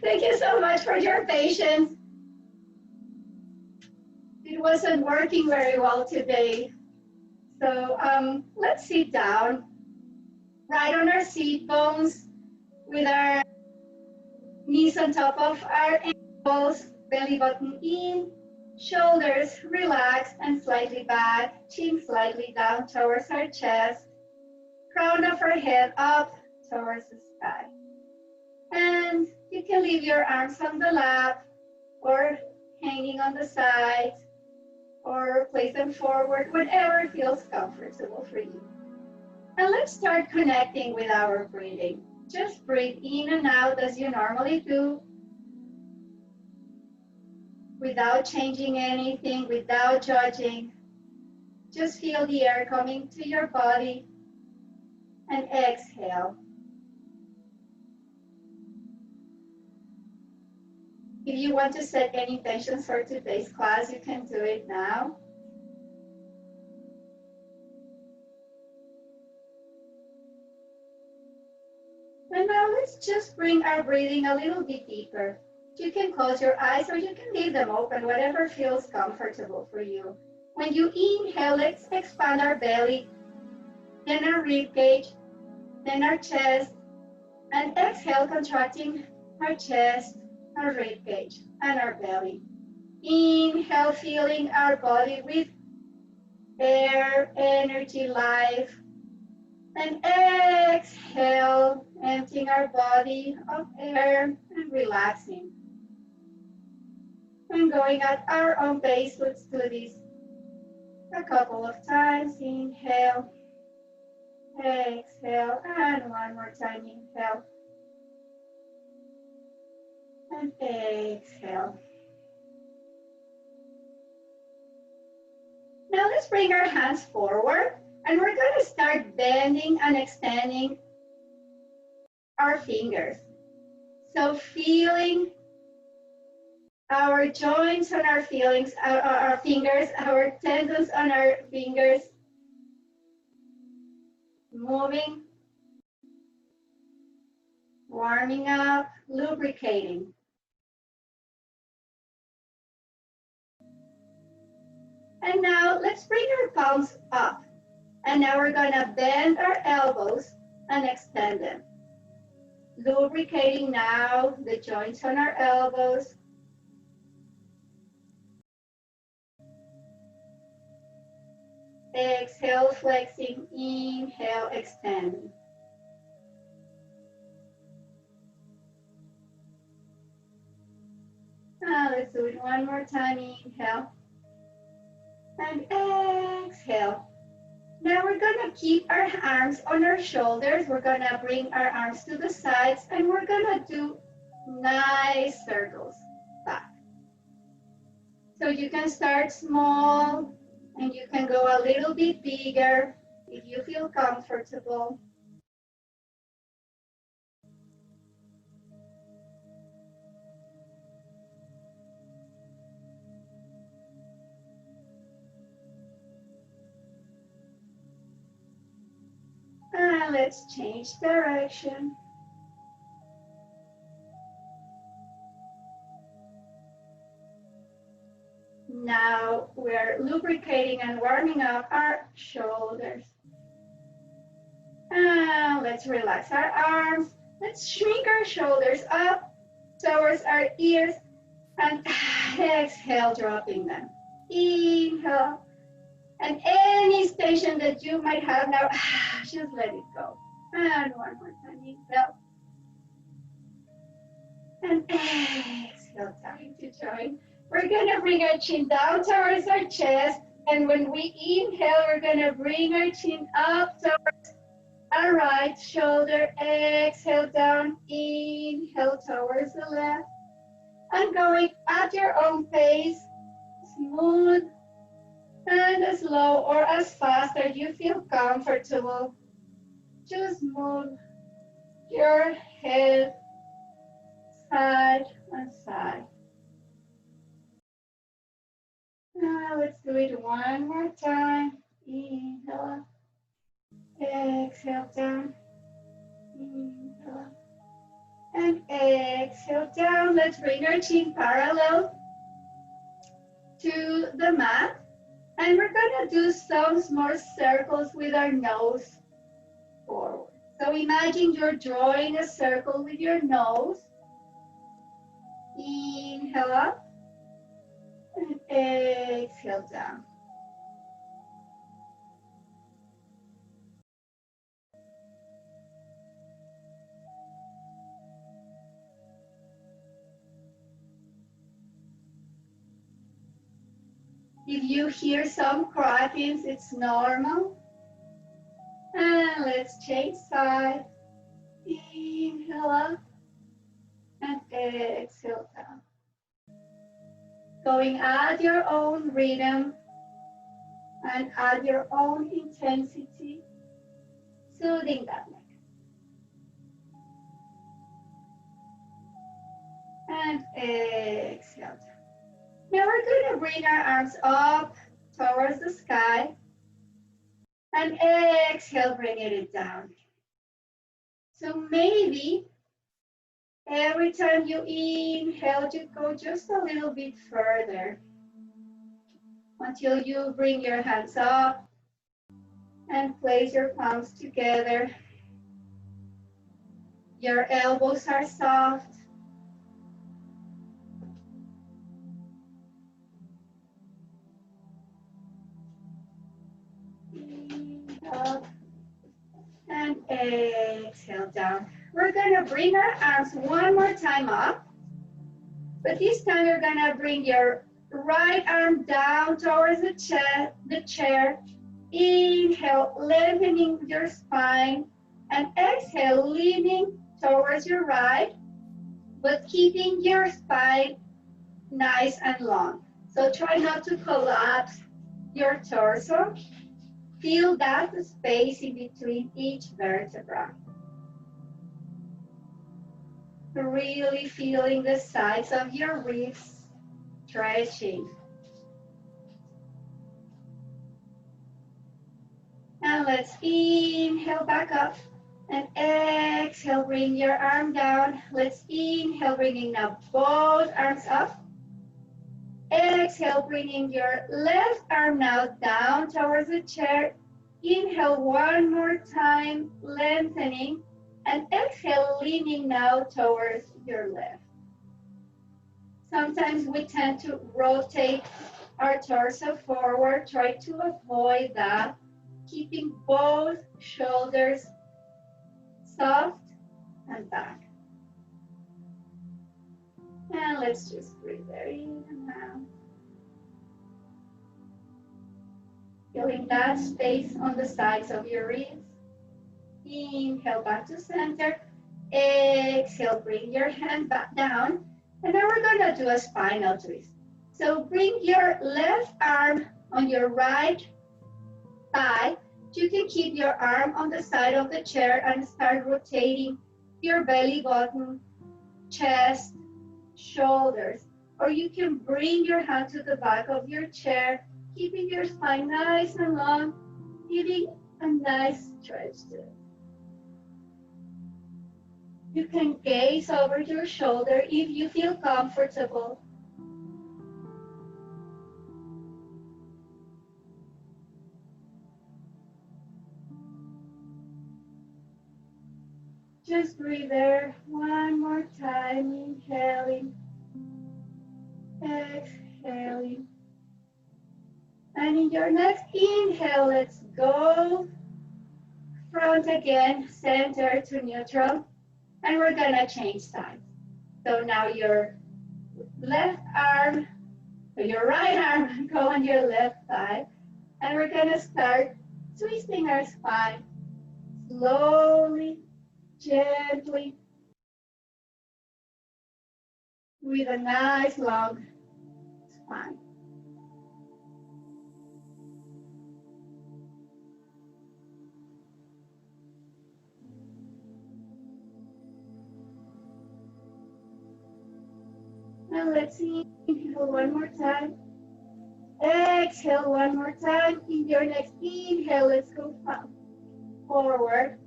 Thank you so much for your patience. It wasn't working very well today. So let's sit down, right on our seat bones, with our knees on top of our ankles, belly button in, shoulders relaxed and slightly back, chin slightly down towards our chest, crown of our head up towards the sky. And you can leave your arms on the lap or hanging on the sides, or place them forward, whatever feels comfortable for you. And let's start connecting with our breathing. Just breathe in and out as you normally do, without changing anything, without judging. Just feel the air coming to your body and exhale. If you want to set any intentions for today's class, you can do it now. And now let's just bring our breathing a little bit deeper. You can close your eyes or you can leave them open, whatever feels comfortable for you. When you inhale, let's expand our belly, then our rib cage, then our chest, and exhale, contracting our chest, our rib cage, and our belly. Inhale, filling our body with air, energy, life. And exhale, emptying our body of air and relaxing. And going at our own pace, let's do this a couple of times. Inhale, exhale, and one more time. Inhale, and exhale. Now let's bring our hands forward, and we're going to start bending and extending our fingers. So feeling our joints on our fingers, our tendons on our fingers, moving, warming up, lubricating. And now let's bring our palms up. And now we're gonna bend our elbows and extend them. Lubricating now the joints on our elbows. Exhale, flexing, inhale, extending. Now let's do it one more time, inhale. And exhale. Now we're gonna keep our arms on our shoulders. We're gonna bring our arms to the sides and we're gonna do nice circles back. So you can start small and you can go a little bit bigger if you feel comfortable. And let's change direction. Now we're lubricating and warming up our shoulders. And let's relax our arms. Let's shrink our shoulders up towards our ears and exhale, dropping them. Inhale. And any tension that you might have now, just let it go. And one more time, inhale. And exhale, time to join. We're gonna bring our chin down towards our chest. And when we inhale, we're gonna bring our chin up towards our right shoulder. Exhale down, inhale towards the left. And going at your own pace, smooth and as slow or as fast as you feel comfortable. Just move your head side and side. Now let's do it one more time. Inhale, exhale down, inhale, and exhale down. Let's bring our chin parallel to the mat. And we're gonna do some more circles with our nose forward. So imagine you're drawing a circle with your nose. Inhale up and exhale down. If you hear some crackings, it's normal. And let's change side. Inhale up and exhale down. Going at your own rhythm and at your own intensity, soothing that neck. And exhale down. Now we're going to bring our arms up towards the sky. And exhale, bringing it down. So maybe every time you inhale, you go just a little bit further until you bring your hands up and place your palms together. Your elbows are soft. Up and exhale down. We're gonna bring our arms one more time up, but this time you're gonna bring your right arm down towards the chair. Inhale, lengthening your spine, and exhale, leaning towards your right, but keeping your spine nice and long. So try not to collapse your torso. Feel that space in between each vertebra. Really feeling the sides of your ribs stretching. And let's inhale back up and exhale, bring your arm down. Let's inhale, bringing now both arms up. Exhale, bringing your left arm now down towards the chair. Inhale one more time, lengthening. And exhale, leaning now towards your left. Sometimes we tend to rotate our torso forward. Try to avoid that. Keeping both shoulders soft and back. And let's just breathe there in and out. Feeling that space on the sides of your ribs. Inhale back to center. Exhale, bring your hand back down. And now we're gonna do a spinal twist. So bring your left arm on your right thigh. You can keep your arm on the side of the chair and start rotating your belly button, chest, shoulders. Or you can bring your hand to the back of your chair, keeping your spine nice and long, giving a nice stretch to it. You can gaze over your shoulder if you feel comfortable. Just breathe there one more time, inhaling, exhaling. And in your next inhale, let's go front again, center to neutral. And we're gonna change sides. So now your left arm, or your right arm, go on your left side. And we're gonna start twisting our spine slowly, gently, with a nice long spine. And let's inhale one more time. Exhale one more time. In your next inhale, let's go forward.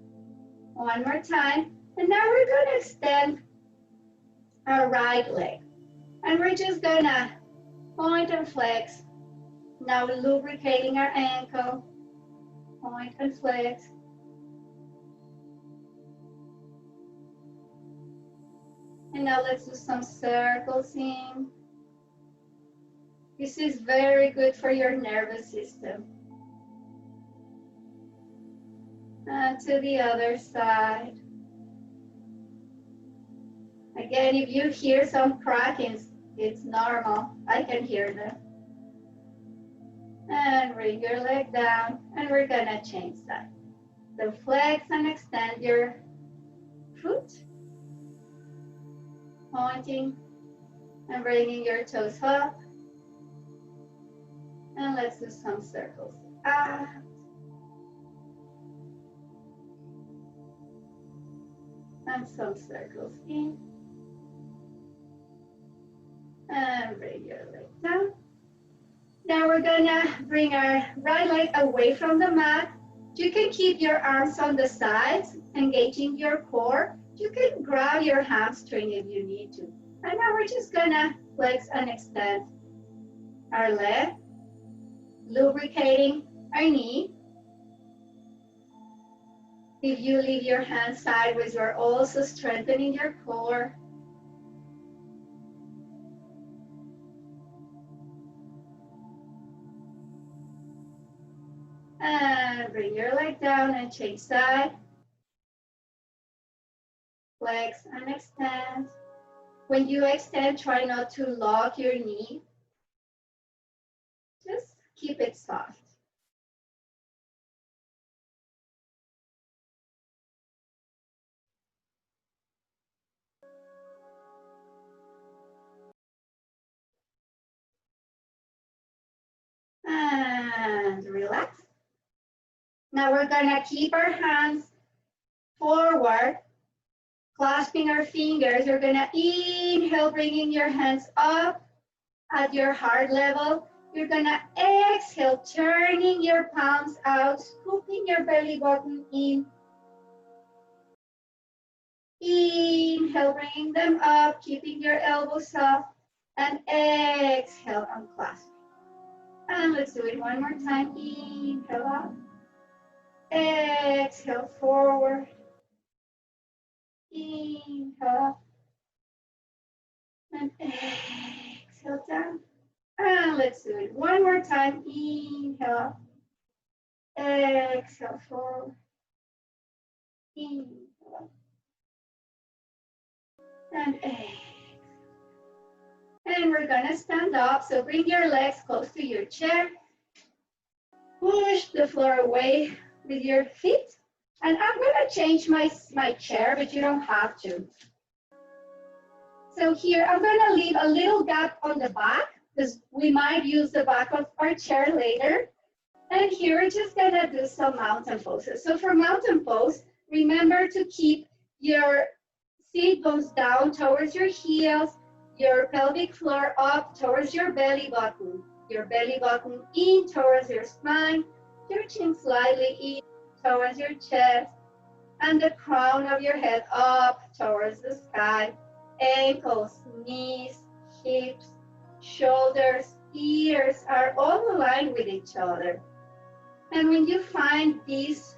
One more time. And now we're going to extend our right leg. And we're just gonna point and flex. Now lubricating our ankle. Point and flex. And now let's do some circles in. This is very good for your nervous system. And to the other side. Again, if you hear some crackings, it's normal. I can hear them. And bring your leg down, and we're gonna change side. So flex and extend your foot. Pointing and bringing your toes up. And let's do some circles out. And some circles in. And bring your leg down. Now we're gonna bring our right leg away from the mat. You can keep your arms on the sides, engaging your core. You can grab your hamstring if you need to. And now we're just gonna flex and extend our leg, lubricating our knee. If you leave your hands sideways, you're also strengthening your core. And bring your leg down and change side. Flex and extend. When you extend, try not to lock your knee. Just keep it soft. And relax. Now we're gonna keep our hands forward, clasping our fingers. You're gonna inhale, bringing your hands up at your heart level. You're gonna exhale, turning your palms out, scooping your belly button in. Inhale, bringing them up, keeping your elbows soft, and exhale, unclasp. And let's do it one more time. Inhale up, exhale forward, inhale up, and exhale down. And let's do it one more time. Inhale up, exhale forward, inhale up, and exhale. And we're gonna stand up. So bring your legs close to your chair. Push the floor away with your feet. And I'm gonna change my chair, but you don't have to. So here, I'm gonna leave a little gap on the back because we might use the back of our chair later. And here, we're just gonna do some mountain poses. So for mountain pose, remember to keep your seat bones down towards your heels, your pelvic floor up towards your belly button in towards your spine, your chin slightly in towards your chest, and the crown of your head up towards the sky. Ankles, knees, hips, shoulders, ears are all aligned with each other. And when you find this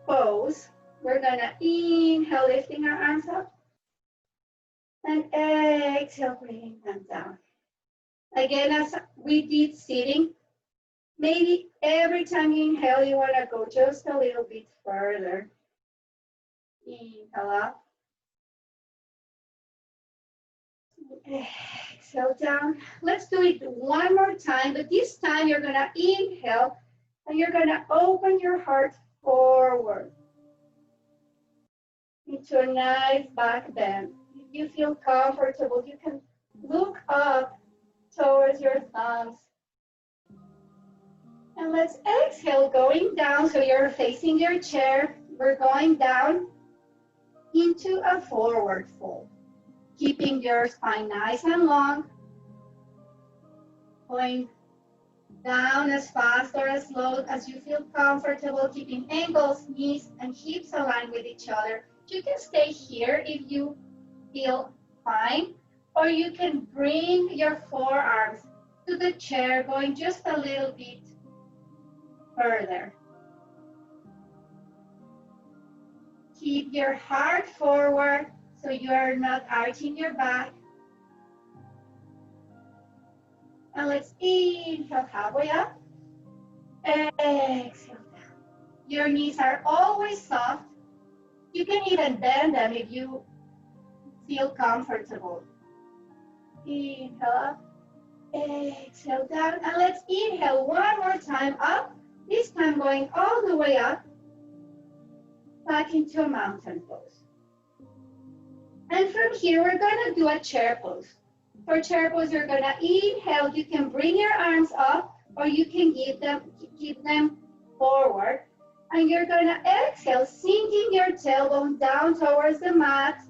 pose, we're gonna inhale, lifting our arms up, and exhale, bringing them down. Again, as we did sitting, maybe every time you inhale, you want to go just a little bit further. Inhale up. Exhale down. Let's do it one more time, but this time you're going to inhale, and you're going to open your heart forward into a nice back bend. If you feel comfortable, you can look up towards your thumbs. And let's exhale, going down. So you're facing your chair. We're going down into a forward fold, keeping your spine nice and long. Going down as fast or as slow as you feel comfortable, keeping ankles, knees, and hips aligned with each other. You can stay here if you feel fine. Or you can bring your forearms to the chair, going just a little bit further. Keep your heart forward so you are not arching your back. And let's inhale halfway up. Exhale down. Your knees are always soft. You can even bend them if you feel comfortable. Inhale up. Exhale down. And let's inhale one more time up. This time going all the way up. Back into a mountain pose. And from here, we're going to do a chair pose. For chair pose, you're going to inhale. You can bring your arms up, or you can keep them forward. And you're going to exhale, sinking your tailbone down towards the mat.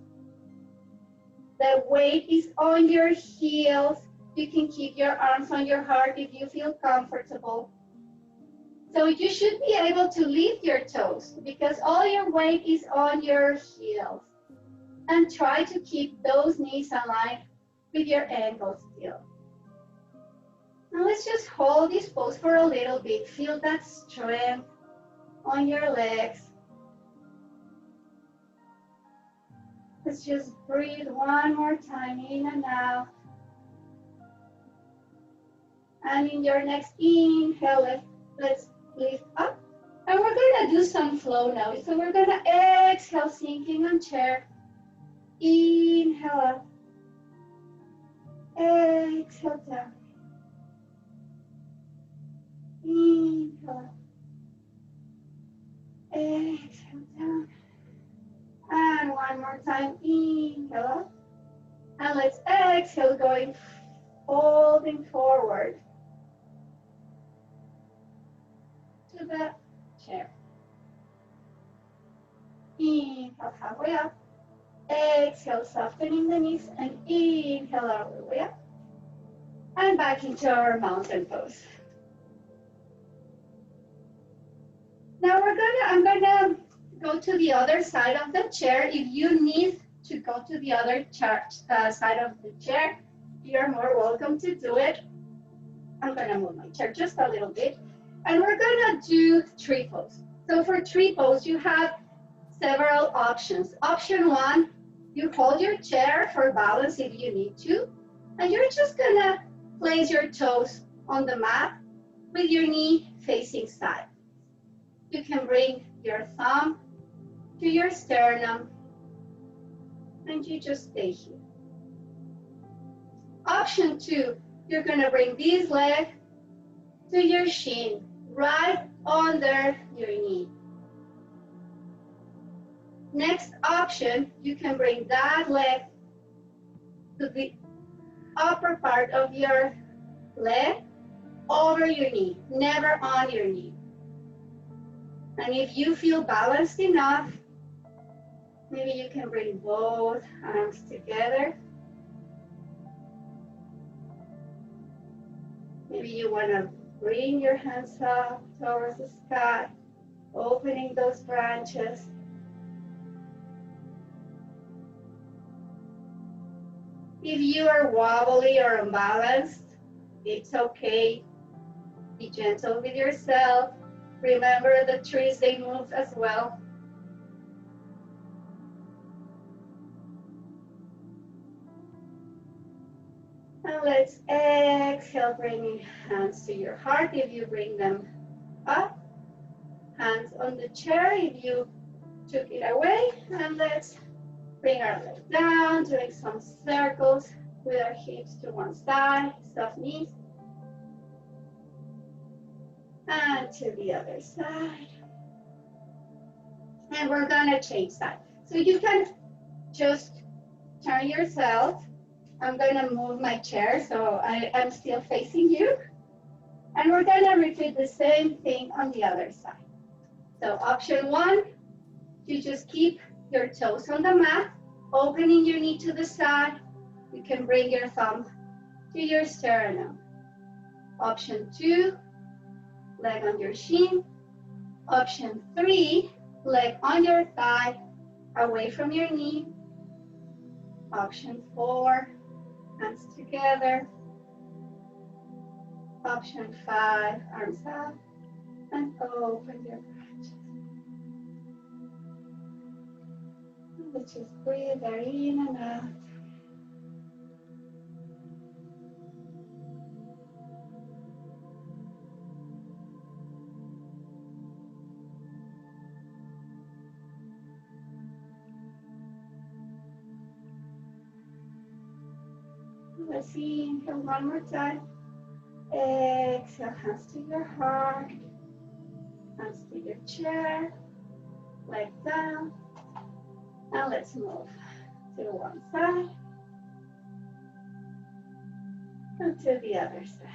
The weight is on your heels. You can keep your arms on your heart if you feel comfortable. So you should be able to lift your toes because all your weight is on your heels. And try to keep those knees aligned with your ankles still. Now let's just hold this pose for a little bit. Feel that strength on your legs. Let's just breathe one more time in and out. And in your next inhale, let's lift up. And we're going to do some flow now. So we're going to exhale, sinking on chair. Inhale up. Exhale down. Inhale up. Exhale down. And one more time. Inhale up. And let's exhale, going folding forward to the chair. Inhale halfway up. Exhale, softening the knees, and inhale all the way up. And back into our mountain pose. Now I'm gonna go to the other side of the chair. If you need to go to the other side of the chair, you're more welcome to do it. I'm gonna move my chair just a little bit. And we're gonna do tree pose. So for tree pose, you have several options. Option one, you hold your chair for balance if you need to, and you're just gonna place your toes on the mat with your knee facing side. You can bring your thumb to your sternum, and you just stay here. Option two, you're gonna bring this leg to your shin, right under your knee. Next option, you can bring that leg to the upper part of your leg over your knee, never on your knee. And if you feel balanced enough, maybe you can bring both arms together. Maybe you want to bring your hands up towards the sky, opening those branches. If you are wobbly or unbalanced, it's okay. Be gentle with yourself. Remember the trees, they move as well. And let's exhale, bringing hands to your heart if you bring them up. Hands on the chair if you took it away. And let's bring our legs down, doing some circles with our hips to one side, soft knees. And to the other side. And we're gonna change side. So you can just turn yourself. I'm gonna move my chair so I'm still facing you. And we're gonna repeat the same thing on the other side. So option one, you just keep your toes on the mat, opening your knee to the side. You can bring your thumb to your sternum. Option two, leg on your shin. Option three, leg on your thigh, away from your knee. Option 4, hands together. Option 5, arms up and open your branches. Let's just breathe air in and out. Let's inhale one more time. Exhale, hands to your heart, hands to your chair, leg down. And let's move to one side and to the other side.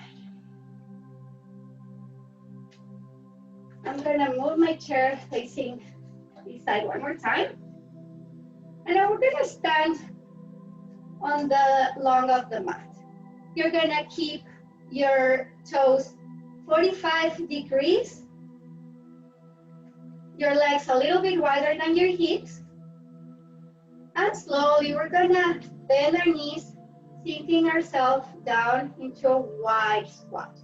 I'm gonna move my chair facing this side one more time. And now we're gonna stand on the long of the mat. You're gonna keep your toes 45 degrees, your legs a little bit wider than your hips, and slowly we're gonna bend our knees, sinking ourselves down into a wide squat.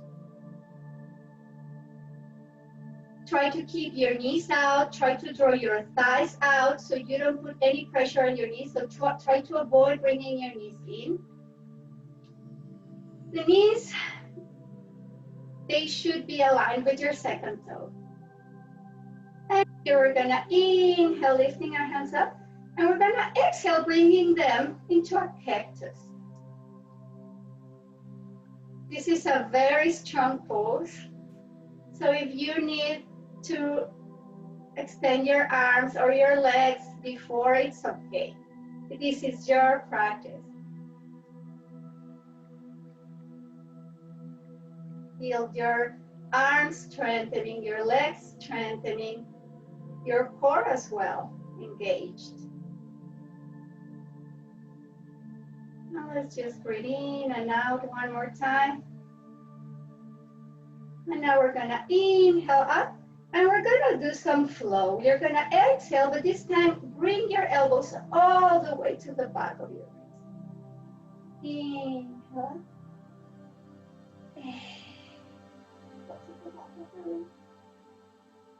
Try to keep your knees out, try to draw your thighs out so you don't put any pressure on your knees, so try to avoid bringing your knees in. The knees, they should be aligned with your second toe. And here we're gonna inhale, lifting our hands up, and we're gonna exhale, bringing them into a cactus. This is a very strong pose. So if you need to extend your arms or your legs before, it's okay. This is your practice. Build your arms, strengthening your legs, strengthening your core as well, engaged. Now let's just breathe in and out one more time. And now we're gonna inhale up, and we're gonna do some flow. You're gonna exhale, but this time bring your elbows all the way to the back of your wrist. Inhale.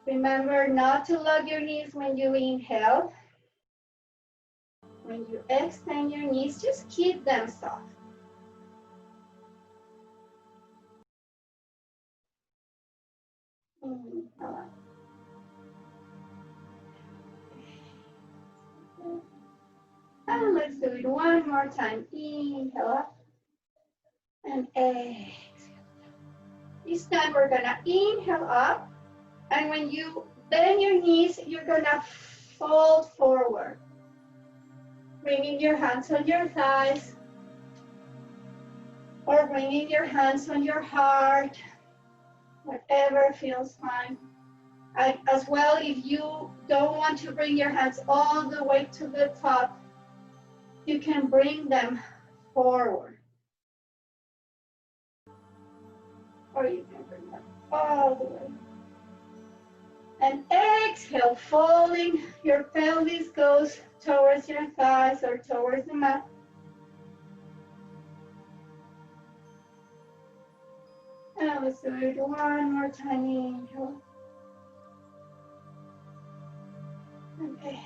Remember not to lock your knees when you inhale. When you extend your knees, just keep them soft. Inhale up. And let's do it one more time. Inhale up and exhale. This time we're gonna inhale up, and when you bend your knees, you're gonna fold forward. Bringing your hands on your thighs, or bringing your hands on your heart, whatever feels fine. As well, if you don't want to bring your hands all the way to the top, you can bring them forward. Or you can bring them all the way. And exhale, folding, your pelvis goes towards your thighs or towards the mat. And let's do it one more time. Inhale. Okay.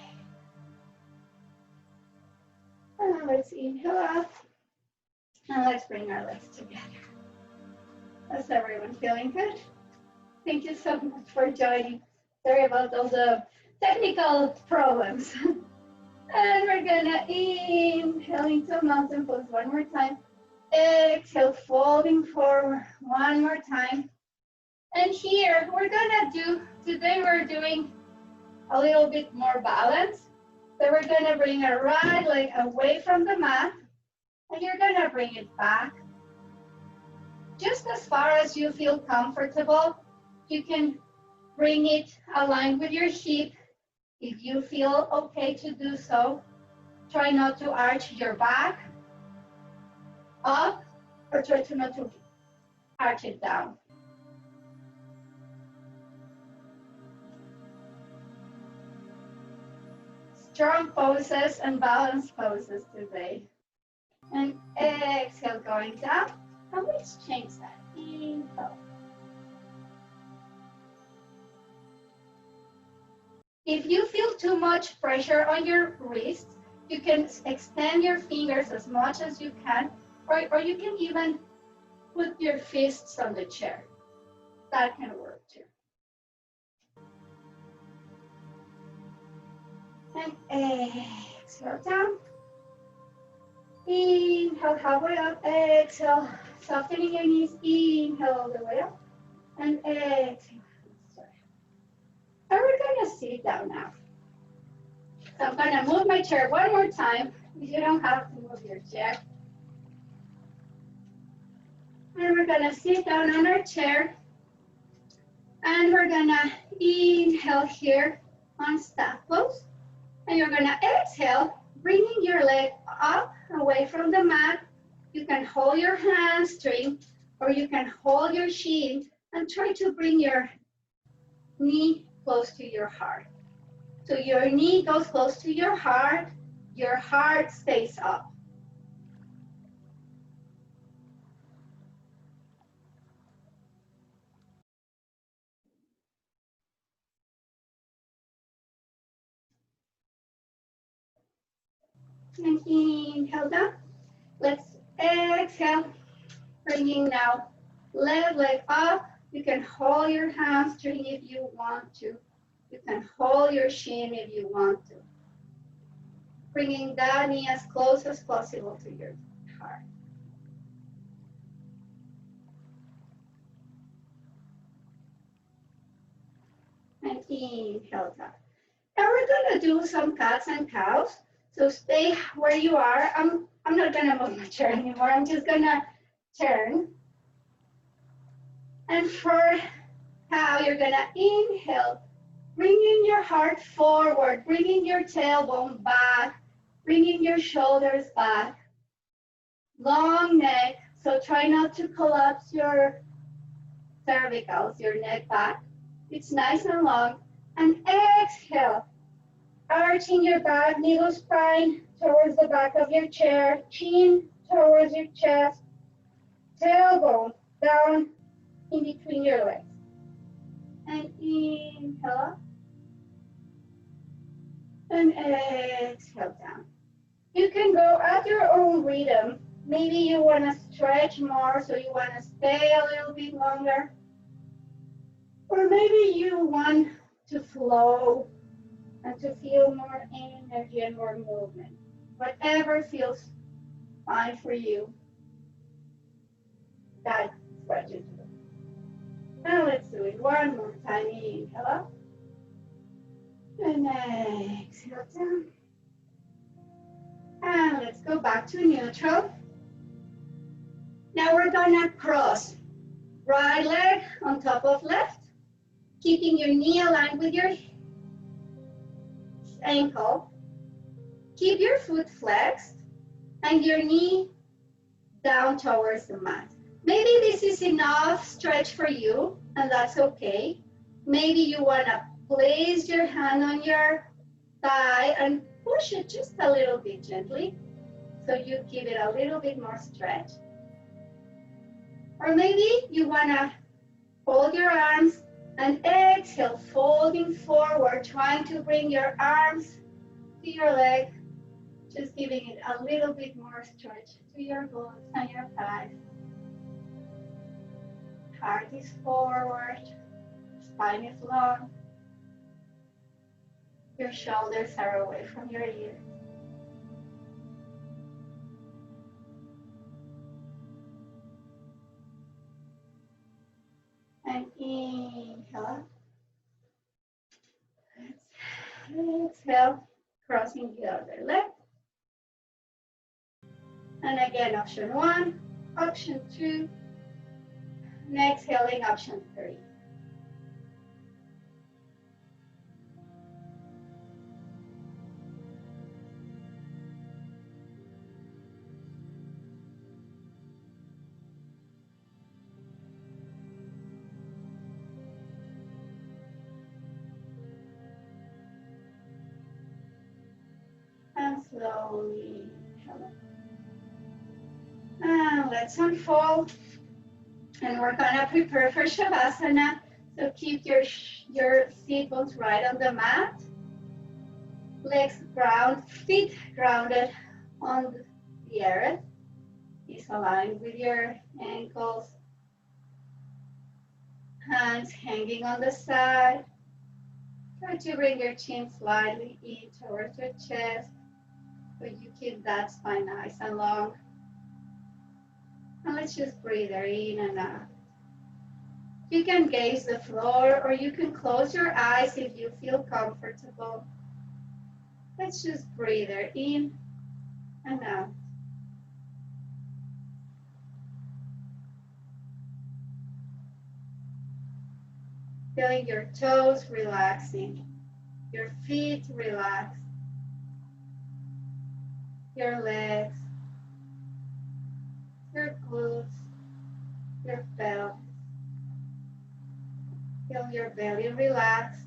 And let's inhale up. And let's bring our legs together. Is everyone feeling good? Thank you so much for joining. Sorry about all the technical problems. And we're gonna inhale into mountain pose one more time. Exhale, folding forward one more time. And here we're gonna do, today we're doing a little bit more balance. So we're gonna bring our right leg away from the mat, and you're gonna bring it back. Just as far as you feel comfortable. You can bring it aligned with your hip if you feel okay to do so. Try not to arch your back up, or try to not to arch it down. strong poses and balance poses today. And exhale, going down. And let's change that. Inhale. If you feel too much pressure on your wrists, you can extend your fingers as much as you can, or you can even put your fists on the chair. That can work too. And exhale down. Inhale, halfway up. Exhale, softening your knees. Inhale all the way up. And exhale. And we're going to sit down now. So I'm going to move my chair one more time. You don't have to move your chair. And we're going to sit down on our chair. And we're going to inhale here on staff pose. And you're going to exhale, bringing your leg up away from the mat. You can hold your hamstring or you can hold your shin and try to bring your knee close to your heart. So your knee goes close to your heart stays up. And inhale down. Let's exhale, bringing now left leg up. You can hold your hamstring if you want to. You can hold your shin if you want to. Bringing that knee as close as possible to your heart. And inhale down. Now we're going to do some cats and cows. So stay where you are. I'm not going to move my chair anymore. I'm just going to turn. And for cow, you're going to inhale, bringing your heart forward, bringing your tailbone back, bringing your shoulders back. Long neck, so try not to collapse your cervicals, your neck back. It's nice and long. And exhale, arching your back, middle spine towards the back of your chair, chin towards your chest, tailbone down in between your legs. And inhale, and exhale down. You can go at your own rhythm. Maybe you want to stretch more, so you want to stay a little bit longer. Or maybe you want to flow and to feel more energy and more movement. Whatever feels fine for you, that's what you do. Now let's do it one more time. Inhale up. And exhale down. And let's go back to neutral. Now we're gonna cross right leg on top of left, keeping your knee aligned with your ankle. Keep your foot flexed and your knee down towards the mat. Maybe this is enough stretch for you, and that's okay. Maybe you wanna place your hand on your thigh and push it just a little bit gently, so you give it a little bit more stretch. Or maybe you wanna hold your arms and exhale, folding forward, trying to bring your arms to your leg, just giving it a little bit more stretch to your glutes and your thighs. Heart is forward, spine is long. Your shoulders are away from your ears. And inhale. Exhale, crossing the other leg. And again, option 1, option 2, and exhaling, option 3. slowly. And let's unfold. And we're gonna prepare for Shavasana. So keep your seat bones right on the mat. Legs ground, feet grounded on the earth. Knees aligned with your ankles. Hands hanging on the side. Try to bring your chin slightly in towards your chest, so you keep that spine nice and long. And let's just breathe there in and out. You can gaze the floor or you can close your eyes if you feel comfortable. Let's just breathe there in and out. Feeling your toes relaxing, your feet relax, your legs, your glutes, your pelvis. Feel your belly relax,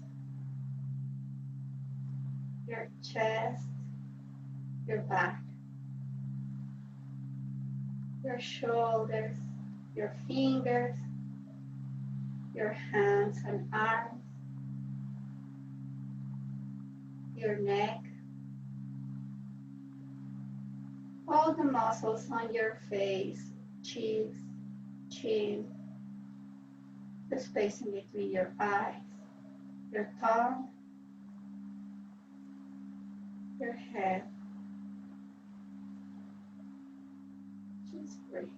your chest, your back, your shoulders, your fingers, your hands and arms, your neck, all the muscles on your face, cheeks, chin, the space in between your eyes, your tongue, your head. Just breathe.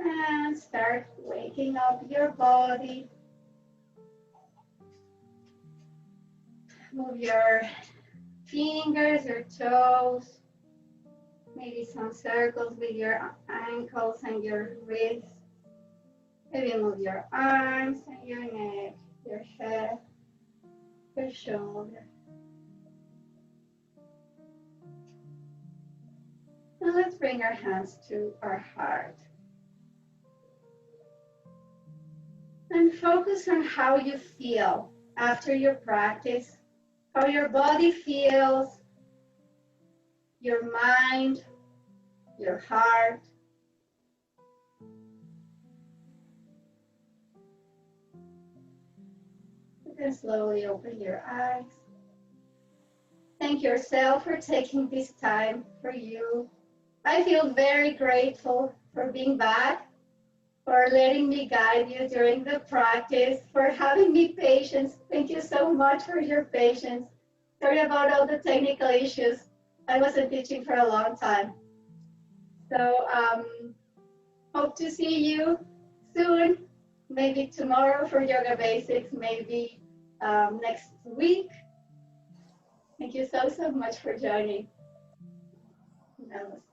And start waking up your body. Move your fingers, your toes, maybe some circles with your ankles and your wrists. Maybe move your arms and your neck, your head, your shoulder. And let's bring our hands to our heart. And focus on how you feel after your practice, how your body feels, your mind, your heart. You can slowly open your eyes. Thank yourself for taking this time for you. I feel very grateful for being back, for letting me guide you during the practice, for having me patience. Thank you so much for your patience. Sorry about all the technical issues. I wasn't teaching for a long time. So hope to see you soon, maybe tomorrow for Yoga Basics, maybe next week. Thank you so much for joining. Namaste.